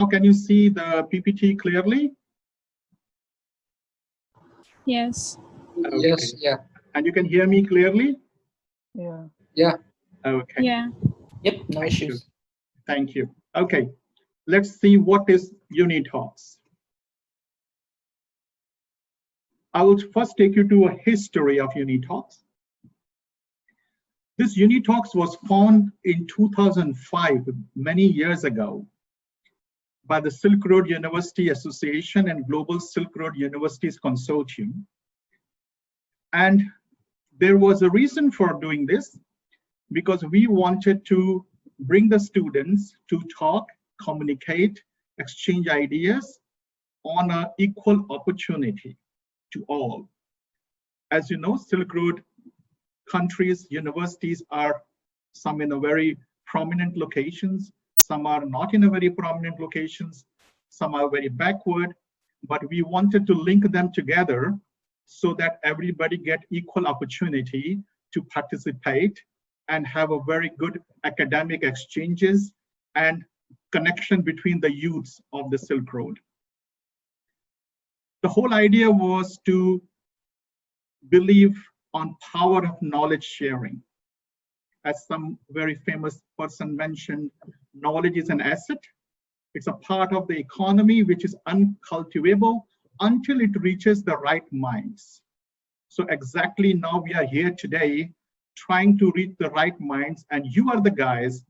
Now can you see the PPT clearly? Yes. Okay. Yes, yeah. And you can hear me clearly? Yeah. Yeah. Okay. Yeah. Yep, no issues. Thank you. Okay, let's see what is Unitalks. I will first take you to a history of Unitalks. This Unitalks was formed in 2005, many years ago, by the Silk Road University Association and Global Silk Road Universities Consortium. And there was a reason for doing this, because we wanted to bring the students to talk, communicate, exchange ideas on an equal opportunity to all. As you know, Silk Road countries, universities are some in a very prominent locations, some are not in a very prominent locations, some are very backward, but we wanted to link them together so that everybody get equal opportunity to participate and have a very good academic exchanges and connection between the youths of the Silk Road. The whole idea was to believe on power of knowledge sharing. As some very famous person mentioned, knowledge is an asset. It's a part of the economy which is uncultivable until it reaches the right minds. So exactly now we are here today trying to reach the right minds, and you are the guys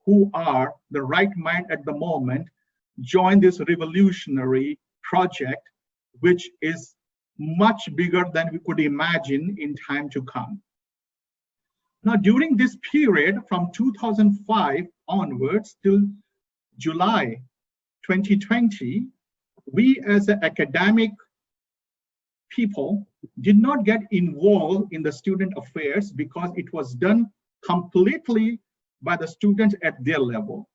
who are the right mind at the moment. Join this revolutionary project, which is much bigger than we could imagine in time to come. Now, during this period from 2005 onwards till July 2020, we as an academic people did not get involved in the student affairs because it was done completely by the students at their level.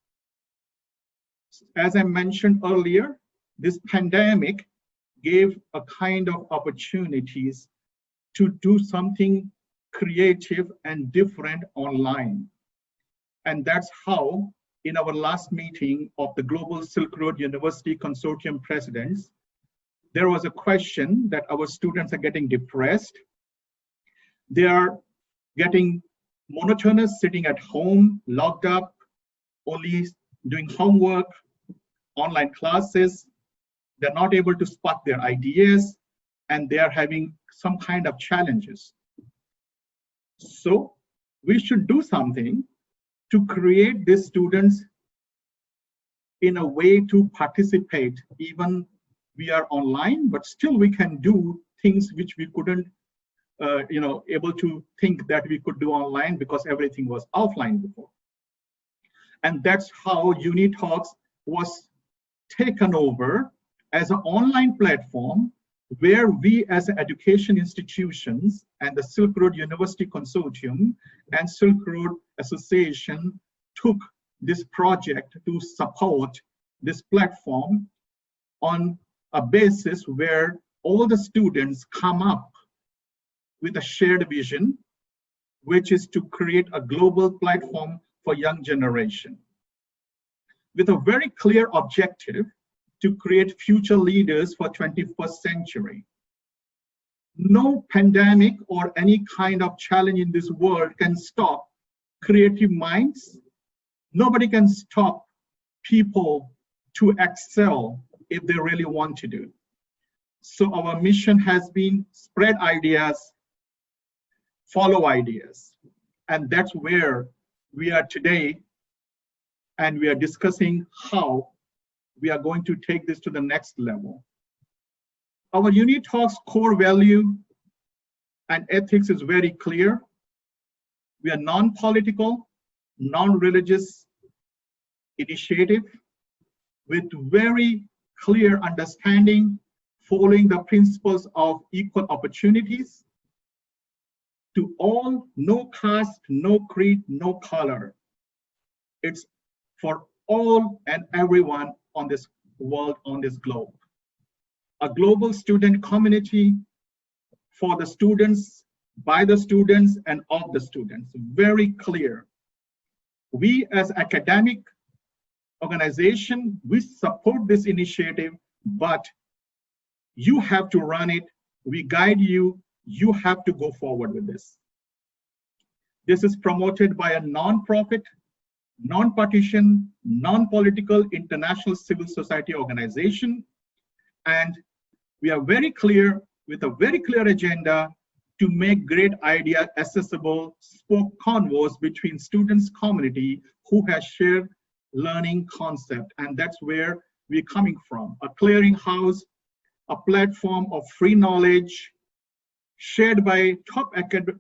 As I mentioned earlier, this pandemic gave a kind of opportunities to do something creative and different online. And that's how, in our last meeting of the Global Silk Road University Consortium presidents, there was a question that our students are getting depressed. They are getting monotonous, sitting at home, locked up, only doing homework, online classes. They're not able to spot their ideas, and they are having some kind of challenges. So we should do something to create these students in a way to participate. Even we are online, but still we can do things which we couldn't, able to think that we could do online because everything was offline before. And that's how Unitalks was taken over as an online platform where we as education institutions and the Silk Road University Consortium and Silk Road Association took this project to support this platform on a basis where all the students come up with a shared vision, which is to create a global platform for young generation with a very clear objective to create future leaders for 21st century. No pandemic or any kind of challenge in this world can stop creative minds. Nobody can stop people to excel if they really want to do. So our mission has been spread ideas, follow ideas. And that's where we are today. And we are discussing how we are going to take this to the next level. Our Unitalks core value and ethics is very clear. We are non-political, non-religious initiative with very clear understanding, following the principles of equal opportunities to all, no caste, no creed, no color. It's for all and everyone on this world, on this globe. A global student community for the students, by the students, and of the students. Very clear. We as academic organization, we support this initiative, but you have to run it. We guide you. You have to go forward with this. This is promoted by a non-profit, non-partisan, non-political international civil society organization. And we are very clear with a very clear agenda to make great idea accessible, spoke convos between students community who has shared learning concept. And that's where we're coming from. A clearinghouse, a platform of free knowledge shared by top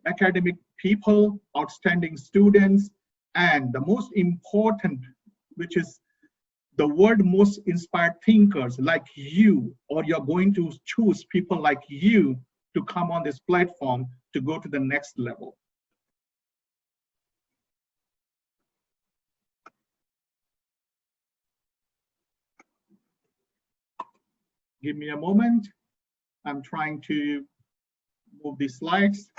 academic people, outstanding students, and the most important, which is the world most inspired thinkers like you, or you're going to choose people like you to come on this platform to go to the next level. Give me a moment. I'm trying to move these slides.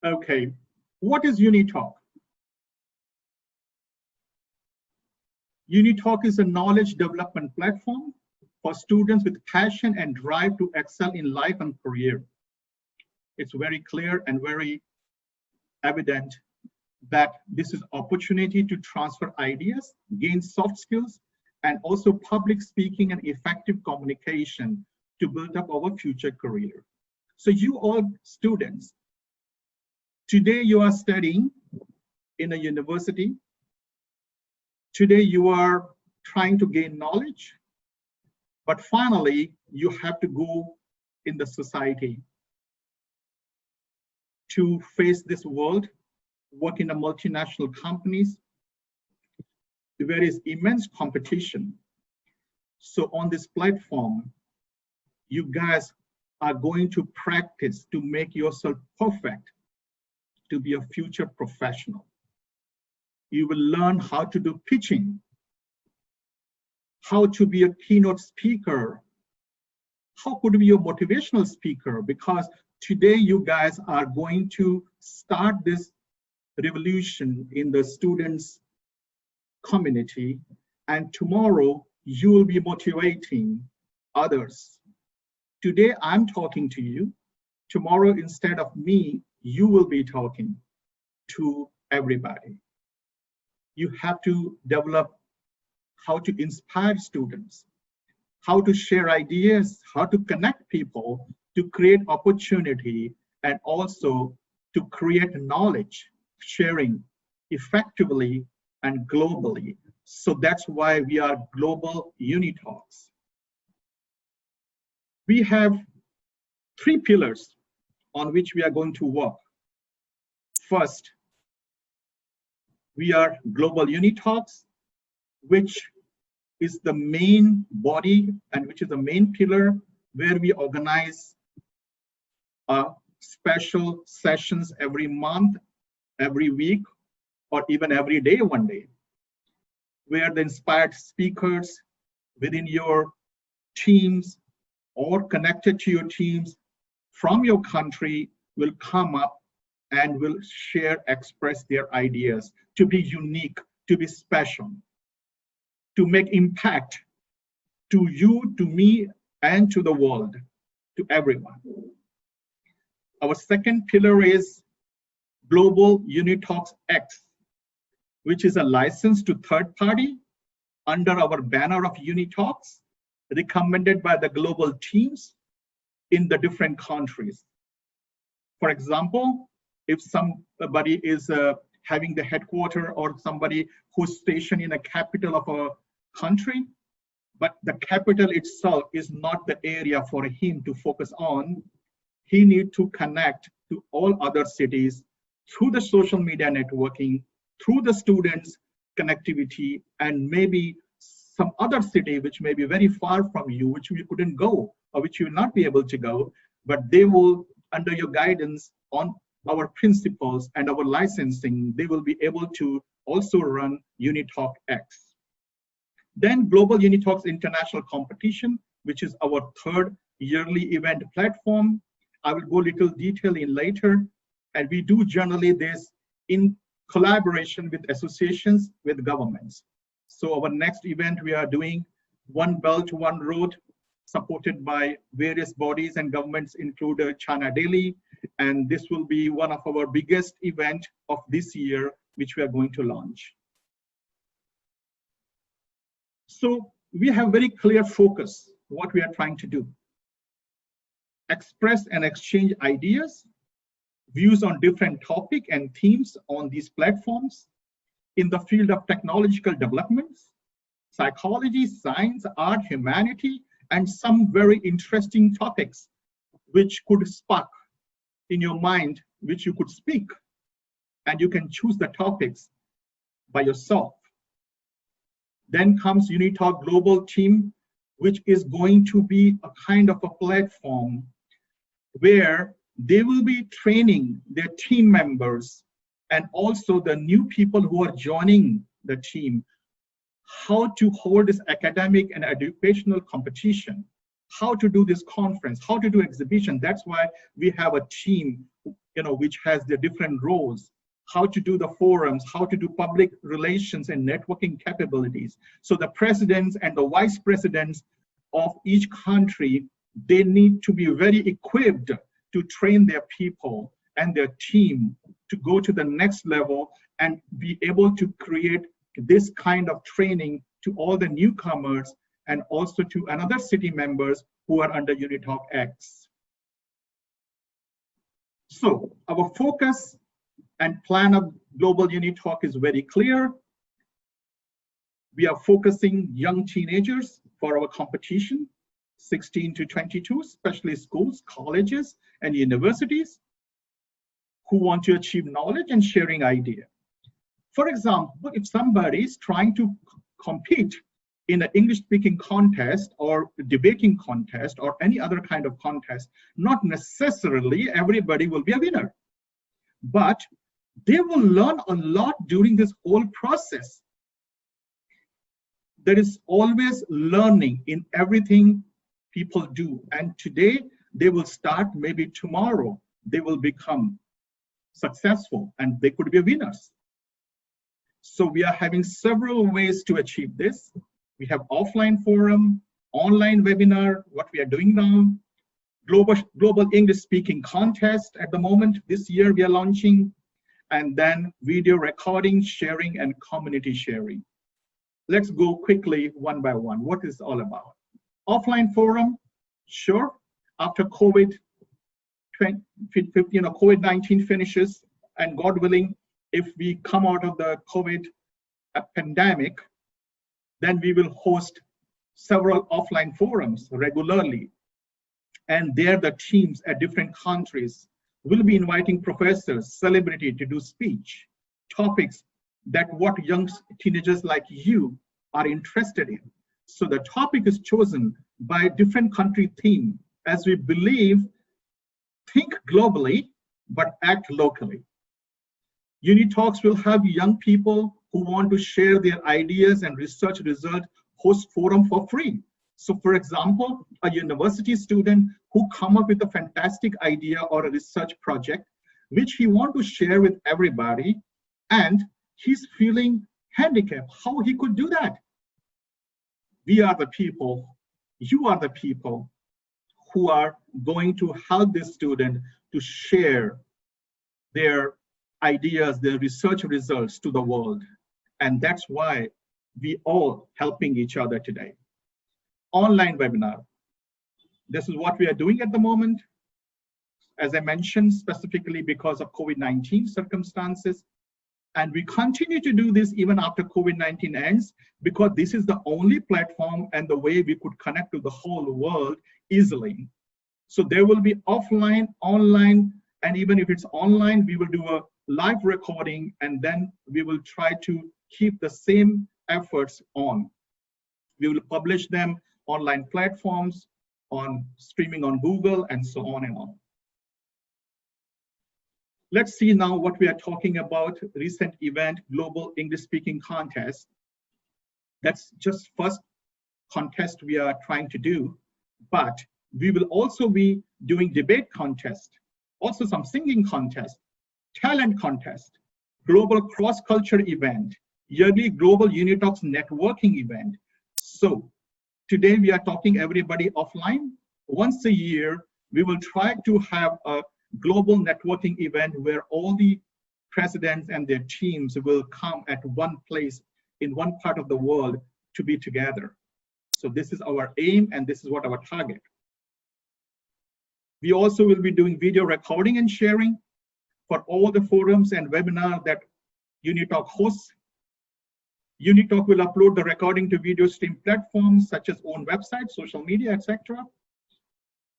Okay, what is Unitalk? Unitalk is a knowledge development platform for students with passion and drive to excel in life and career. It's very clear and very evident that this is opportunity to transfer ideas, gain soft skills, and also public speaking and effective communication to build up our future career. So you all students, today you are studying in a university. Today you are trying to gain knowledge, but finally you have to go in the society to face this world, work in the multinational companies. There is immense competition. So on this platform, you guys are going to practice to make yourself perfect to be a future professional. You will learn how to do pitching, how to be a keynote speaker, how could be a motivational speaker, because today you guys are going to start this revolution in the students community, and tomorrow you will be motivating others. Today I'm talking to you. Tomorrow, instead of me, you will be talking to everybody. You have to develop how to inspire students, how to share ideas, how to connect people, to create opportunity, and also to create knowledge sharing effectively and globally. So that's why we are Global Unitalks. We have 3 pillars on which we are going to work. First, we are Global Unitalks, which is the main body and which is the main pillar where we organize special sessions every month, every week, or even every day, one day, where the inspired speakers within your teams or connected to your teams from your country will come up and will share, express their ideas to be unique, to be special, to make impact to you, to me, and to the world, to everyone. Our second pillar is Global Unitalks X, which is a license to third party under our banner of Unitalks, recommended by the global teams in the different countries. For example, if somebody is having the headquarters or somebody who's stationed in a capital of a country, but the capital itself is not the area for him to focus on, he needs to connect to all other cities through the social media networking, through the students' connectivity, and maybe some other city which may be very far from you, which you couldn't go or which you will not be able to go, but they will, under your guidance, on our principals and our licensing, they will be able to also run Unitalk X. Then Global Unitalks International Competition, which is our third yearly event platform. I will go little detail in later. And we do generally this in collaboration with associations, with governments. So our next event we are doing One Belt, One Road, supported by various bodies and governments, include China Daily. And this will be one of our biggest event of this year, which we are going to launch. So we have very clear focus, what we are trying to do. Express and exchange ideas, views on different topics and themes on these platforms in the field of technological developments, psychology, science, art, humanity, and some very interesting topics which could spark in your mind, which you could speak, and you can choose the topics by yourself. Then comes Unitalk Global Team, which is going to be a kind of a platform where they will be training their team members and also the new people who are joining the team, how to hold this academic and educational competition, how to do this conference, how to do exhibition. That's why we have a team, which has the different roles, how to do the forums, how to do public relations and networking capabilities. So the presidents and the vice presidents of each country, they need to be very equipped to train their people and their team to go to the next level and be able to create this kind of training to all the newcomers and also to another city members who are under Unitalk X. So our focus and plan of Global Unitalk is very clear. We are focusing young teenagers for our competition, 16 to 22, especially schools, colleges, and universities who want to achieve knowledge and sharing idea. For example, if somebody is trying to compete in an English-speaking contest or debating contest or any other kind of contest, not necessarily everybody will be a winner, but they will learn a lot during this whole process. There is always learning in everything people do. And today they will start, maybe tomorrow they will become successful and they could be winners. So we are having several ways to achieve this. We have offline forum, online webinar, what we are doing now, global English speaking contest at the moment. This year we are launching, and then video recording, sharing, and community sharing. Let's go quickly one by one. What is it all about? Offline forum, sure. After COVID-19 finishes, and God willing, if we come out of the COVID pandemic, then we will host several offline forums regularly. And there the teams at different countries will be inviting professors, celebrity to do speech, topics that what young teenagers like you are interested in. So the topic is chosen by different country theme, as we believe, think globally, but act locally. Unitalks will have young people who want to share their ideas and research results host forum for free. So for example, a university student who come up with a fantastic idea or a research project, which he want to share with everybody, and he's feeling handicapped, how he could do that? We are the people, you are the people who are going to help this student to share their ideas, their research results to the world. And that's why we all helping each other today. Online webinar. This is what we are doing at the moment. As I mentioned, specifically because of COVID-19 circumstances. And we continue to do this even after COVID-19 ends, because this is the only platform and the way we could connect to the whole world easily. So there will be offline, online, and even if it's online, we will do a live recording, and then we will try to keep the same efforts on. We will publish them online platforms, on streaming on Google, and so on and on. Let's see now what we are talking about. Recent event, Global English Speaking Contest. That's just first contest we are trying to do, but we will also be doing debate contest, also some singing contest, talent contest, global cross-culture event, yearly global Unitalks networking event. So today we are talking everybody offline. Once a year, we will try to have a global networking event where all the presidents and their teams will come at one place in one part of the world to be together. So this is our aim and this is what our target. We also will be doing video recording and sharing for all the forums and webinars that Unitalk hosts. Unitalk will upload the recording to video stream platforms such as own website, social media, etc.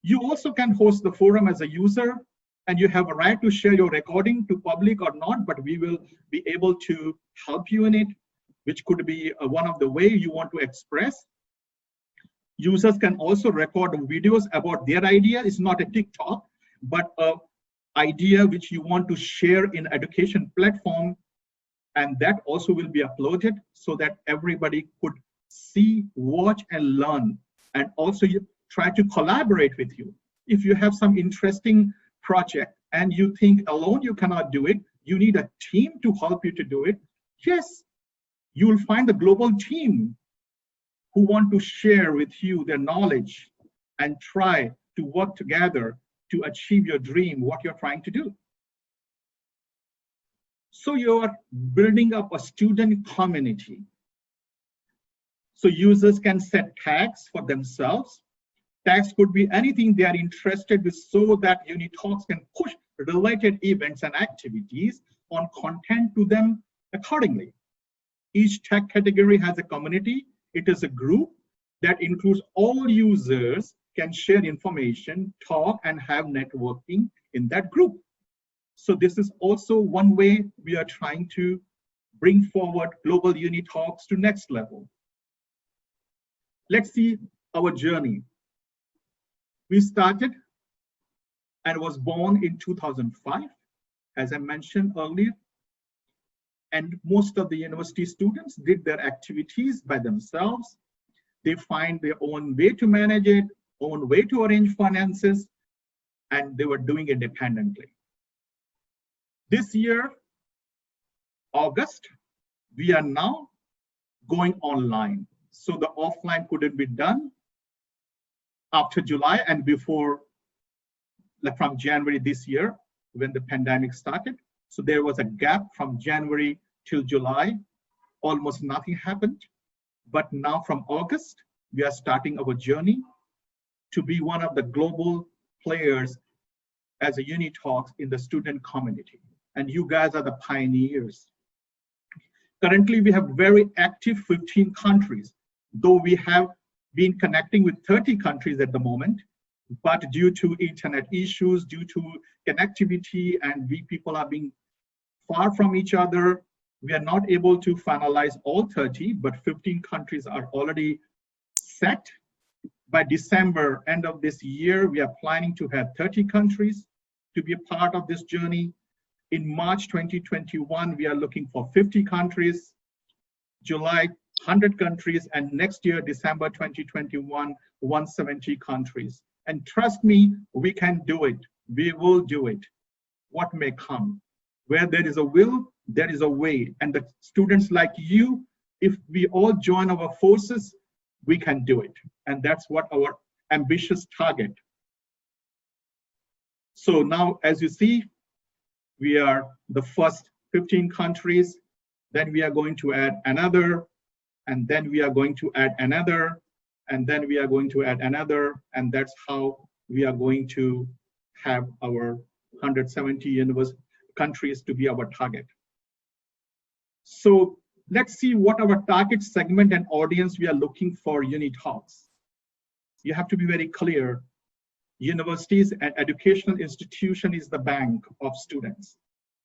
You also can host the forum as a user, and you have a right to share your recording to public or not, but we will be able to help you in it, which could be one of the ways you want to express. Users can also record videos about their idea. It's not a TikTok, but an idea which you want to share in education platform, and that also will be uploaded so that everybody could see, watch, and learn, and also you try to collaborate with you. If you have some interesting project and you think alone you cannot do it, you need a team to help you to do it, yes, you will find a global team who want to share with you their knowledge and try to work together to achieve your dream, what you're trying to do. So you're building up a student community. So users can set tags for themselves. Tags could be anything they are interested with so that Unitalks can push related events and activities on content to them accordingly. Each tag category has a community. It is a group that includes all users can share information, talk, and have networking in that group. So this is also one way we are trying to bring forward global Unitalks to next level. Let's see our journey. We started and was born in 2005, as I mentioned earlier. And most of the university students did their activities by themselves. They find their own way to manage it, own way to arrange finances, and they were doing it independently. This year, August, we are now going online. So the offline couldn't be done after July and before, like from January this year, when the pandemic started. So there was a gap from January till July, almost nothing happened. But now from August, we are starting our journey to be one of the global players as a Unitalks in the student community. And you guys are the pioneers. Currently, we have very active 15 countries, though we have been connecting with 30 countries at the moment. But due to internet issues, due to connectivity, and we people are being far from each other, we are not able to finalize all 30, but 15 countries are already set. By December, end of this year, we are planning to have 30 countries to be a part of this journey. In March 2021, we are looking for 50 countries, July 100 countries, and next year, December 2021, 170 countries. And trust me, we can do it. We will do it. What may come. Where there is a will, there is a way. And the students like you, if we all join our forces, we can do it. And that's what our ambitious target. So now, as you see, we are the first 15 countries, then we are going to add another, and then we are going to add another, and then we are going to add another, and that's how we are going to have our 170 countries to be our target. So let's see what our target segment and audience we are looking for Unitalks. You have to be very clear. Universities and educational institution is the bank of students.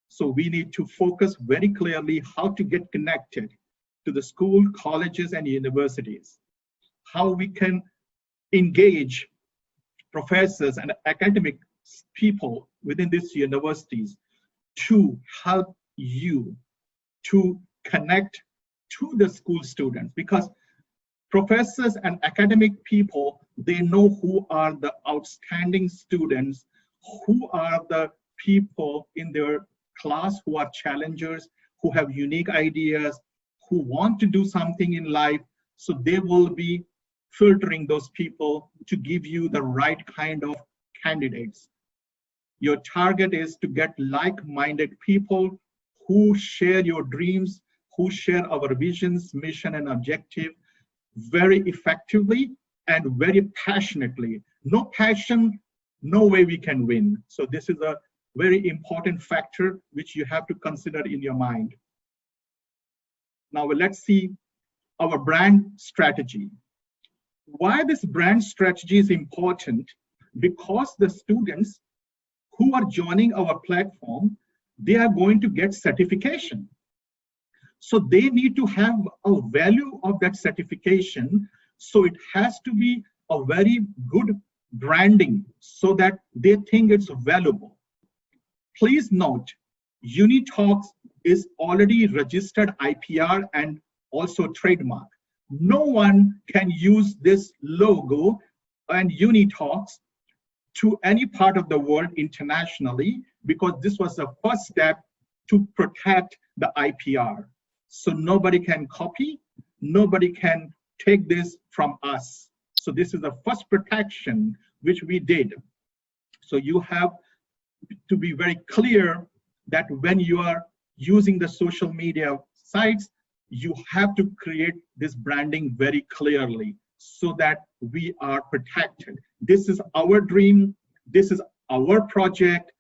So we need to focus very clearly how to get connected to the school, colleges, and universities. How we can engage professors and academic people within these universities to help you to connect to the school students, because professors and academic people, they know who are the outstanding students, who are the people in their class who are challengers, who have unique ideas, who want to do something in life. So they will be filtering those people to give you the right kind of candidates. Your target is to get like-minded people who share your dreams, who share our visions, mission, and objective very effectively and very passionately. No passion, no way we can win. So this is a very important factor which you have to consider in your mind. Now let's see our brand strategy. Why this brand strategy is important? Because the students who are joining our platform, they are going to get certification. So they need to have a value of that certification. So it has to be a very good branding so that they think it's valuable. Please note, Unitalks is already registered IPR and also trademark. No one can use this logo and Unitalks to any part of the world internationally, because this was the first step to protect the IPR. So nobody can copy, nobody can take this from us. So this is the first protection which we did. So you have to be very clear that when you are using the social media sites, you have to create this branding very clearly so that we are protected. This is our dream. This is our project.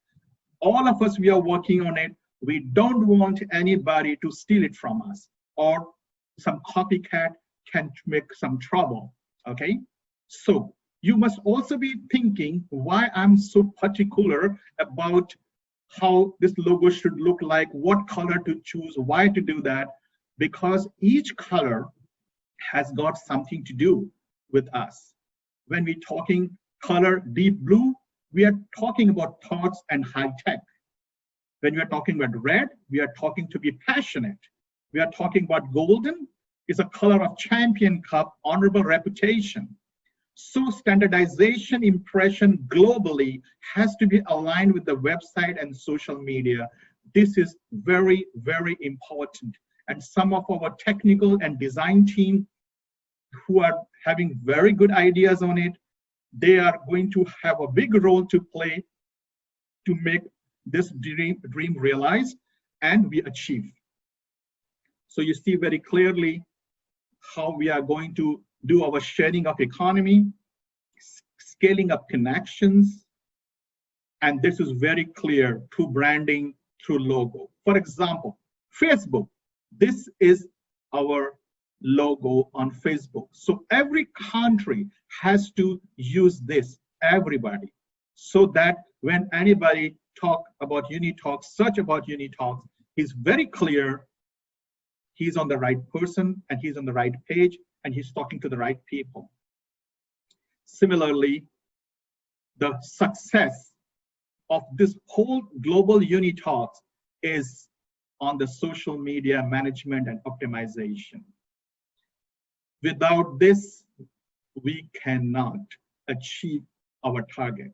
All of us, we are working on it. We don't want anybody to steal it from us, or some copycat can make some trouble, okay? So you must also be thinking why I'm so particular about how this logo should look like, what color to choose, why to do that, because each color has got something to do with us. When we're talking color deep blue, we are talking about thoughts and high tech. When we are talking about red, we are talking to be passionate. We are talking about golden, is a color of champion cup, honorable reputation. So standardization impression globally has to be aligned with the website and social media. This is very, very important. And some of our technical and design team who are having very good ideas on it, they are going to have a big role to play to make this dream realized and we achieve. So you see very clearly how we are going to do our sharing of economy, scaling up connections, and this is very clear through branding, through logo. For example, Facebook, this is our logo on Facebook. So every country has to use this, everybody, so that when anybody talk about Unitalks, search about Unitalks, he's very clear, he's on the right person and he's on the right page and he's talking to the right people. Similarly, the success of this whole global Unitalks is on the social media management and optimization. Without this, we cannot achieve our target.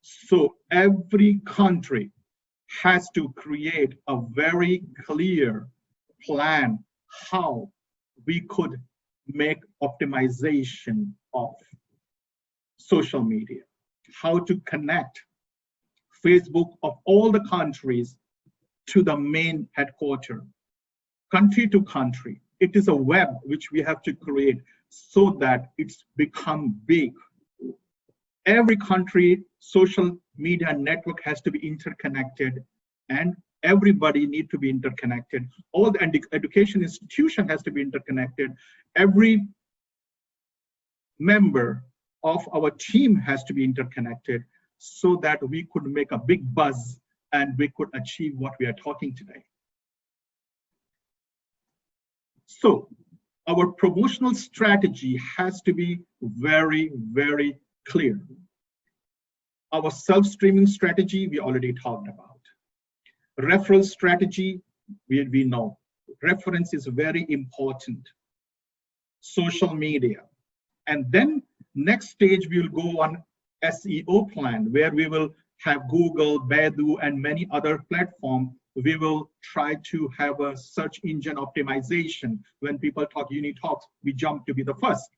So every country has to create a very clear plan how we could make optimization of social media, how to connect Facebook of all the countries to the main headquarters, country to country. It is a web which we have to create so that it's become big. Every country social media network has to be interconnected and everybody need to be interconnected. All the education institution has to be interconnected. Every member of our team has to be interconnected so that we could make a big buzz and we could achieve what we are talking today. So our promotional strategy has to be very, very clear. Our self-streaming strategy, we already talked about. Referral strategy, we know. Reference is very important. Social media. And then next stage, we will go on SEO plan, where we will have Google, Baidu, and many other platforms. We will try to have a search engine optimization. When people talk Unitalks, we jump to be the first.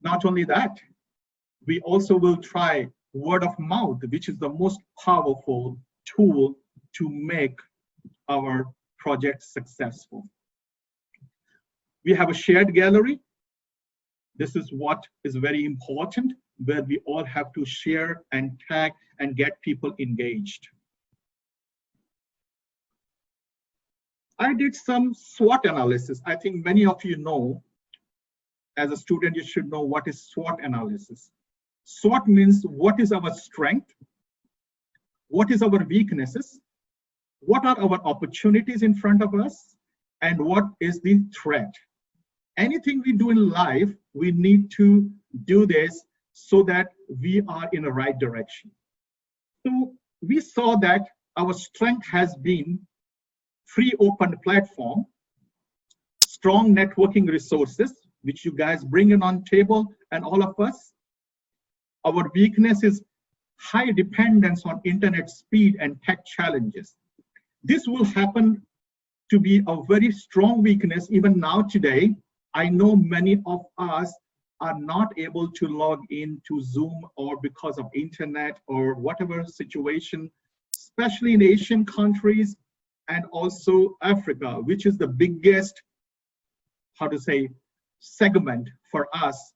Not only that, we also will try word of mouth, which is the most powerful tool to make our project successful. We have a shared gallery. This is what is very important, where we all have to share and tag and get people engaged. I did some SWOT analysis. I think many of you know, as a student, you should know what is SWOT analysis. SWOT means what is our strength, what is our weaknesses, what are our opportunities in front of us, and what is the threat. Anything we do in life, we need to do this so that we are in the right direction. So we saw that our strength has been free open platform, strong networking resources, which you guys bring in on table and all of us. Our weakness is high dependence on internet speed and tech challenges. This will happen to be a very strong weakness even now today. I know many of us are not able to log into Zoom or because of internet or whatever situation, especially in Asian countries and also Africa, which is the biggest, how to say, segment for us,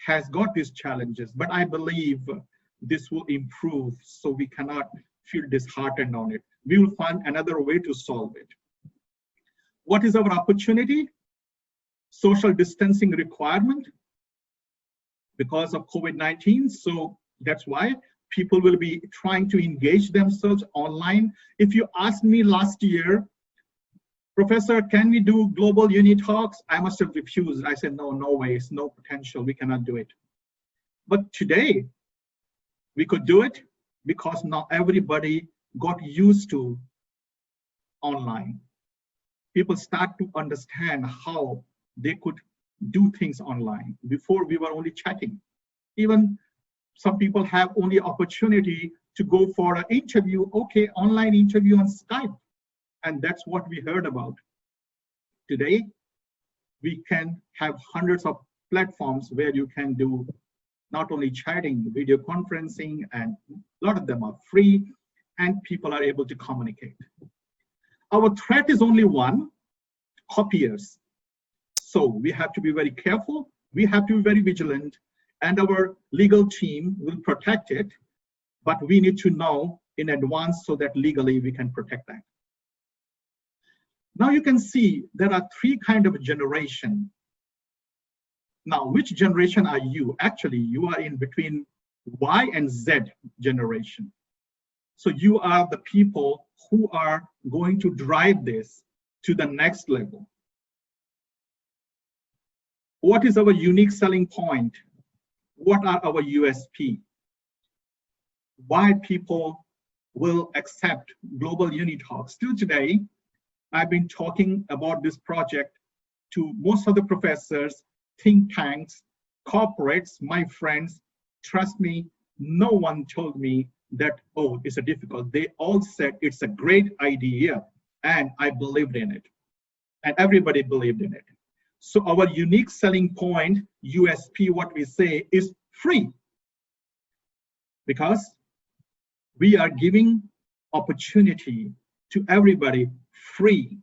has got these challenges. But I believe this will improve, so we cannot feel disheartened on it. We will find another way to solve it. What is our opportunity? Social distancing requirement because of COVID-19. So that's why people will be trying to engage themselves online. If you asked me last year, Professor, can we do global Unitalks? I must have refused. I said, no, no ways, no potential, we cannot do it. But today, we could do it because now everybody got used to online. People start to understand how they could do things online. Before, we were only chatting. Even some people have only opportunity to go for an interview, okay, online interview on Skype. And that's what we heard about. Today, we can have hundreds of platforms where you can do not only chatting, video conferencing, and a lot of them are free, and people are able to communicate. Our threat is only one, copiers. So we have to be very careful, we have to be very vigilant, and our legal team will protect it, but we need to know in advance so that legally we can protect that. Now you can see there are three kinds of generation. Now, which generation are you? Actually, you are in between Y and Z generation. So you are the people who are going to drive this to the next level. What is our unique selling point? What are our USP? Why people will accept global Unitalks? Still today, I've been talking about this project to most of the professors, think tanks, corporates, my friends. Trust me, no one told me that, oh, it's a difficult. They all said it's a great idea, and I believed in it. And everybody believed in it. So our unique selling point, USP, what we say is free. Because we are giving opportunity to everybody free.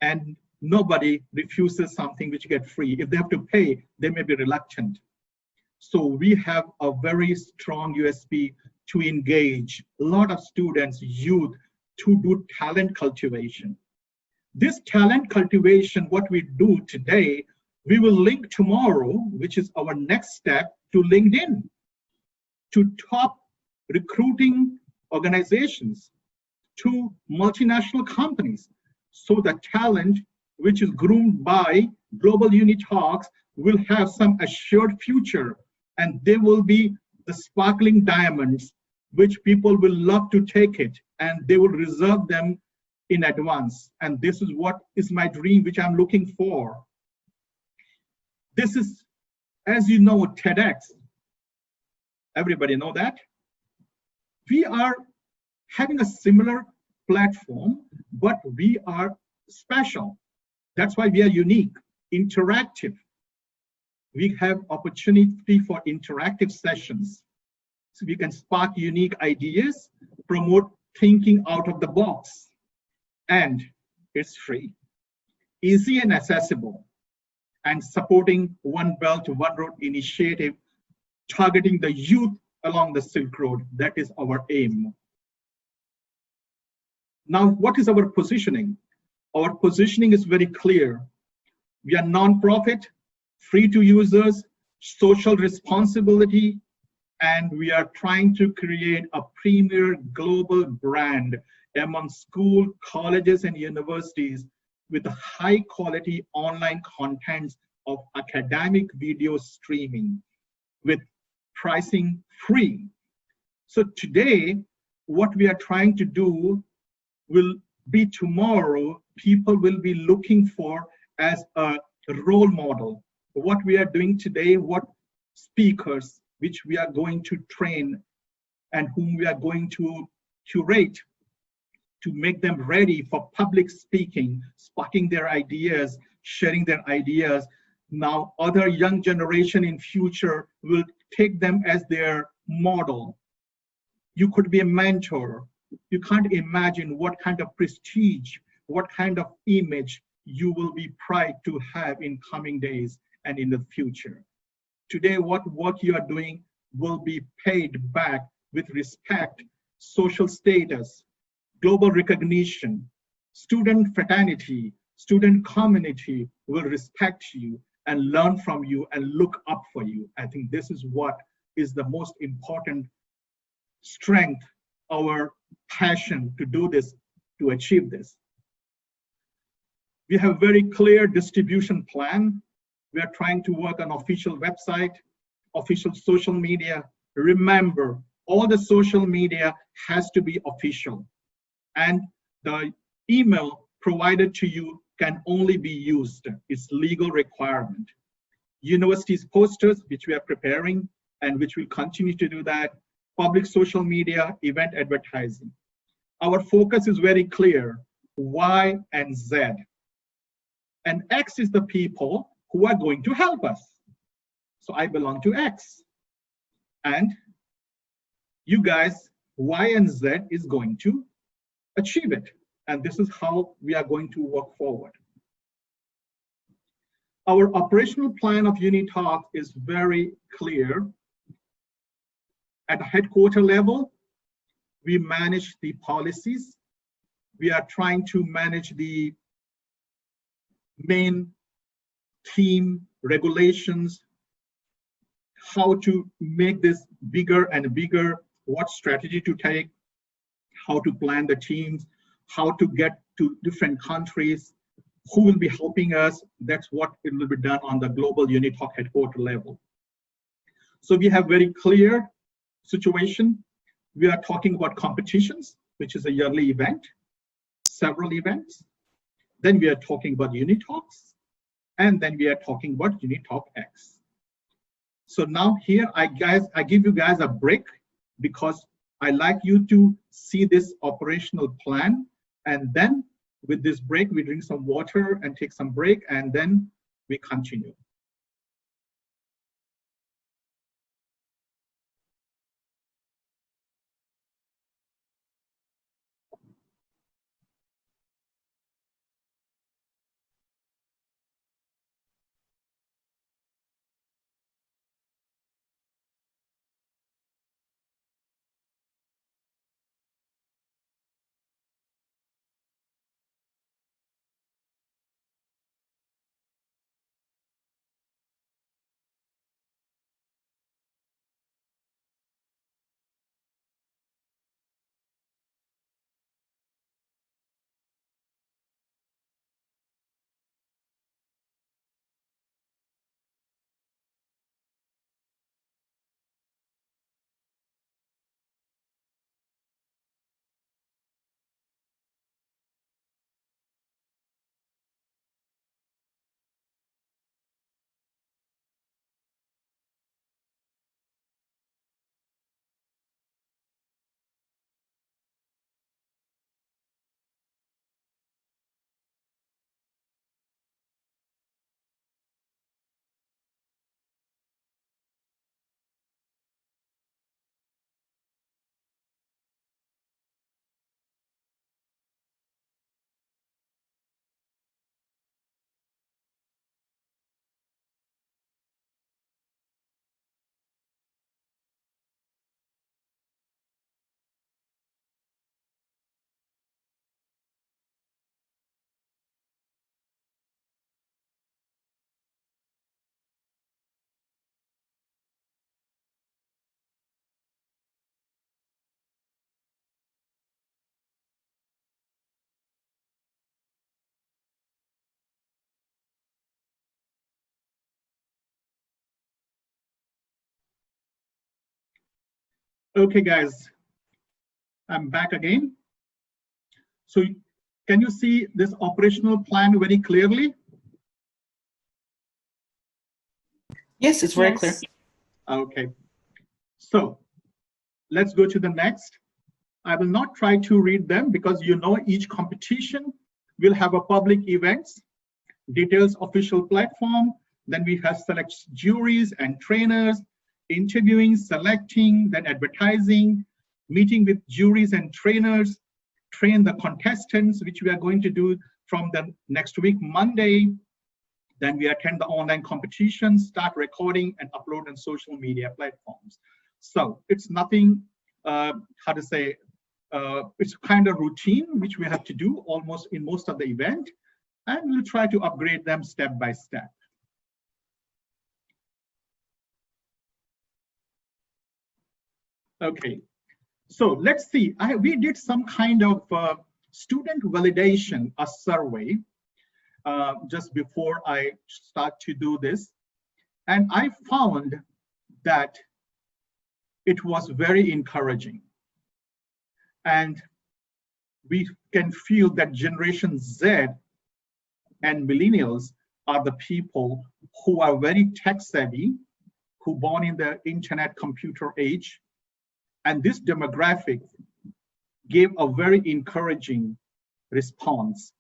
And nobody refuses something which get free. If they have to pay, they may be reluctant. So we have a very strong USP to engage a lot of students, youth, to do talent cultivation. This talent cultivation, what we do today, we will link tomorrow, which is our next step, to LinkedIn, to top recruiting organizations, to multinational companies. So the talent which is groomed by global Unitalks will have some assured future, and they will be the sparkling diamonds which people will love to take it and they will reserve them in advance. And this is what is my dream, which I'm looking for. This is, as you know, TEDx. Everybody know that? We are having a similar platform, but we are special. That's why we are unique, interactive. We have opportunity for interactive sessions. So we can spark unique ideas, promote thinking out of the box. And it's free, easy and accessible, and supporting One Belt, One Road initiative, targeting the youth along the Silk Road. That is our aim. Now, what is our positioning? Our positioning is very clear. We are non-profit, free to users, social responsibility, and we are trying to create a premier global brand among school, colleges, and universities with high quality online content of academic video streaming with pricing free. So today, what we are trying to do will be tomorrow, people will be looking for as a role model. What we are doing today, what speakers, which we are going to train and whom we are going to curate to make them ready for public speaking, sparking their ideas, sharing their ideas. Now, other young generation in future will take them as their model. You could be a mentor. You can't imagine what kind of prestige, what kind of image you will be proud to have in coming days and in the future. Today, what work you are doing will be paid back with respect, social status, global recognition. Student fraternity, student community will respect you and learn from you and look up for you. I think this is what is the most important strength, our passion to do this, to achieve this. We have very clear distribution plan. We are trying to work on official website, official social media. Remember, all the social media has to be official, and the email provided to you can only be used. It's legal requirement. Universities posters, which we are preparing and which will continue to do that. Public social media, event advertising. Our focus is very clear, Y and Z. And X is the people who are going to help us. So I belong to X. And you guys, Y and Z is going to achieve it. And this is how we are going to work forward. Our operational plan of Unitalk is very clear. At the headquarter level, we manage the policies. We are trying to manage the main theme, regulations, how to make this bigger and bigger, what strategy to take, how to plan the teams, how to get to different countries, who will be helping us. That's what it will be done on the global Unitalk headquarter level. So we have very clear situation. We are talking about competitions, which is a yearly event, several events. Then we are talking about Unitalks, and then we are talking about Unitalk X. So now here, I give you guys a break because I like you to see this operational plan. And then with this break, we drink some water and take some break, and then we continue. Okay, guys, I'm back again. So can you see this operational plan very clearly? Yes, it's very clear. Okay, so let's go to the next. I will not try to read them because you know each competition will have a public events, details official platform, then we have select juries and trainers, interviewing, selecting, then advertising, meeting with juries and trainers, train the contestants, which we are going to do from the next week, Monday. Then we attend the online competition, start recording and upload on social media platforms. So it's nothing, how to say, it's kind of routine, which we have to do almost in most of the event, and we'll try to upgrade them step by step. Okay, so let's see. We did some kind of student validation, a survey, just before I start to do this. And I found that it was very encouraging. And we can feel that Generation Z and millennials are the people who are very tech savvy, who born in the internet computer age. And this demographic gave a very encouraging response.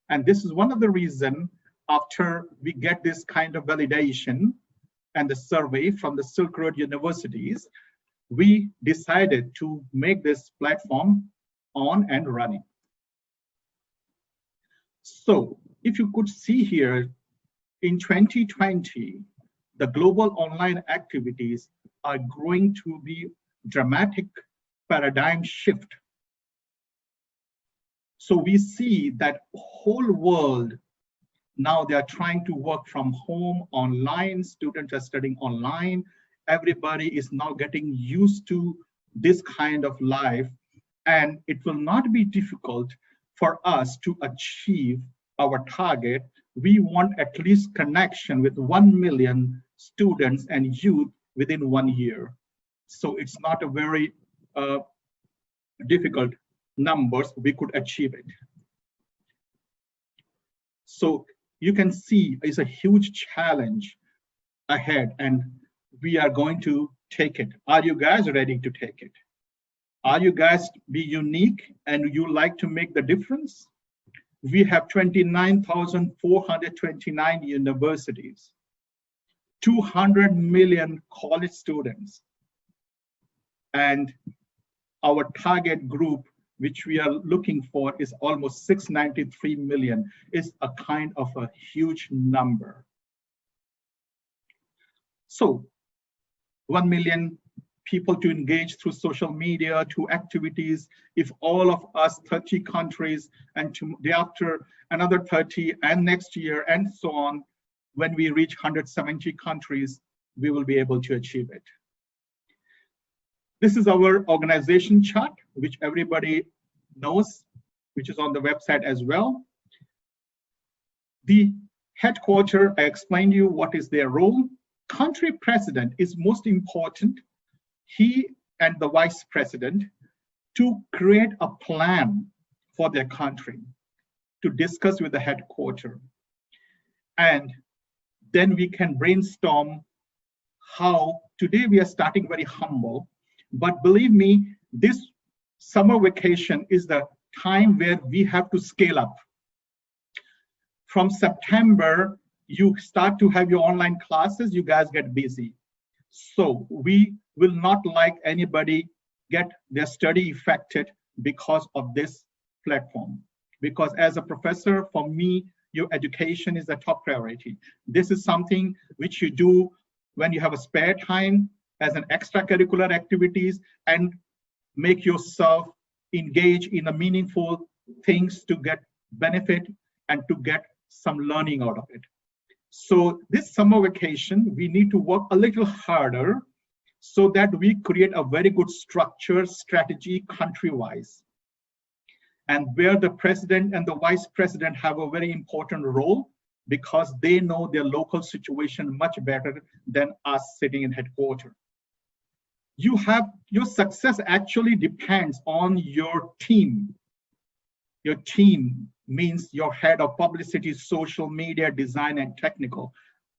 And this is one of the reasons after we get this kind of validation and the survey from the Silk Road universities, we decided to make this platform on and running. So if you could see here, in 2020, the global online activities are going to be dramatic paradigm shift. So we see that whole world now they are trying to work from home, online, students are studying online. Everybody is now getting used to this kind of life, and it will not be difficult for us to achieve our target. We want at least connection with 1 million students and youth within 1 year. So it's not a very difficult numbers, we could achieve it. So you can see it's a huge challenge ahead, and we are going to take it. Are you guys ready to take it? Are you guys be unique and you like to make the difference? We have 29,429 universities, 200 million college students, and our target group, which we are looking for, is almost 693 million. Is a kind of a huge number. So 1 million people to engage through social media, to activities. If all of us, 30 countries, and thereafter another 30, and next year, and so on, when we reach 170 countries, we will be able to achieve it. This is our organization chart, which everybody knows, which is on the website as well. The headquarters, I explained to you what is their role. Country president is most important. He and the vice president to create a plan for their country, to discuss with the headquarters. And then we can brainstorm how, today we are starting very humble, but believe me, this summer vacation is the time where we have to scale up. From September, you start to have your online classes, you guys get busy. So we will not like anybody get their study affected because of this platform. Because as a professor, for me, your education is a top priority. This is something which you do when you have a spare time as an extracurricular activities, and make yourself engage in a meaningful things to get benefit and to get some learning out of it. So this summer vacation, we need to work a little harder so that we create a very good structure, strategy country-wise. And where the president and the vice president have a very important role, because they know their local situation much better than us sitting in headquarters. your success actually depends on your team. Your team means your head of publicity, social media, design, and technical.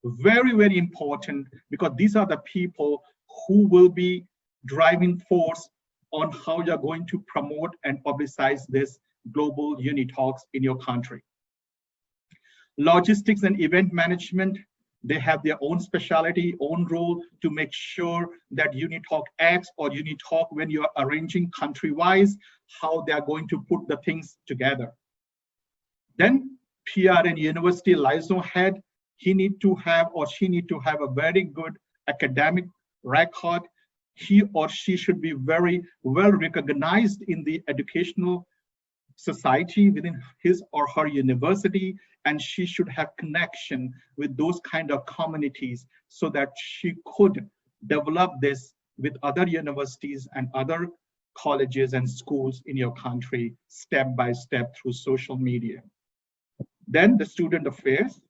Very, very important, because these are the people who will be driving force on how you're going to promote and publicize this global Unitalks in your country. Logistics and event management, they have their own specialty, own role to make sure that Unitalk X or Unitalk, when you're arranging country-wise, how they're going to put the things together. Then PR and university liaison head, he need to have or she need to have a very good academic record. He or she should be very well recognized in the educational society within his or her university, and she should have connection with those kind of communities so that she could develop this with other universities and other colleges and schools in your country step by step through social media. Then the student affairs.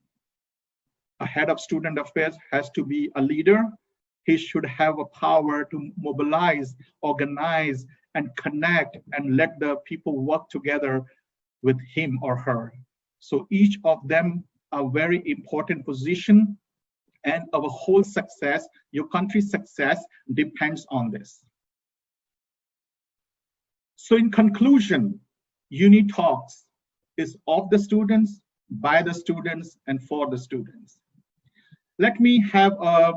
A head of student affairs has to be a leader. He should have a power to mobilize, organize, and connect and let the people work together with him or her. So each of them are very important position, and our whole success, your country's success, depends on this. So in conclusion, Unitalks is of the students, by the students, and for the students. Let me have a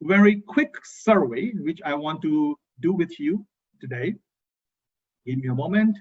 very quick survey, which I want to do with you today. Give me a moment.